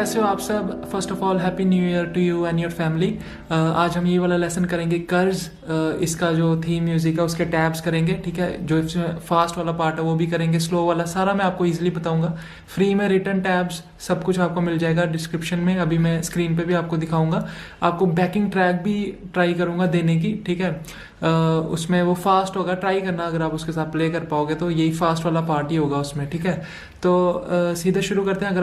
कैसे हो आप सब। First of all happy new year to you and your family. आज हम ये वाला लेसन करेंगे कर्ज। इसका जो थीम म्यूजिक है उसके टैब्स करेंगे, ठीक है। जो इसमें फास्ट वाला पार्ट है वो भी करेंगे, स्लो वाला सारा मैं आपको इजीली बताऊंगा। फ्री में रिटर्न टैब्स सब कुछ आपको मिल जाएगा डिस्क्रिप्शन में। अभी मैं स्क्रीन पे भी आपको दिखाऊंगा। आपको बैकिंग ट्रैक भी ट्राई करूंगा देने की, ठीक है। उसमें वो फास्ट होगा, ट्राई करना अगर आप उसके साथ प्ले कर पाओगे तो यही फास्ट वाला पार्ट ही होगा उसमें, ठीक है। तो सीधे शुरू करते हैं। अगर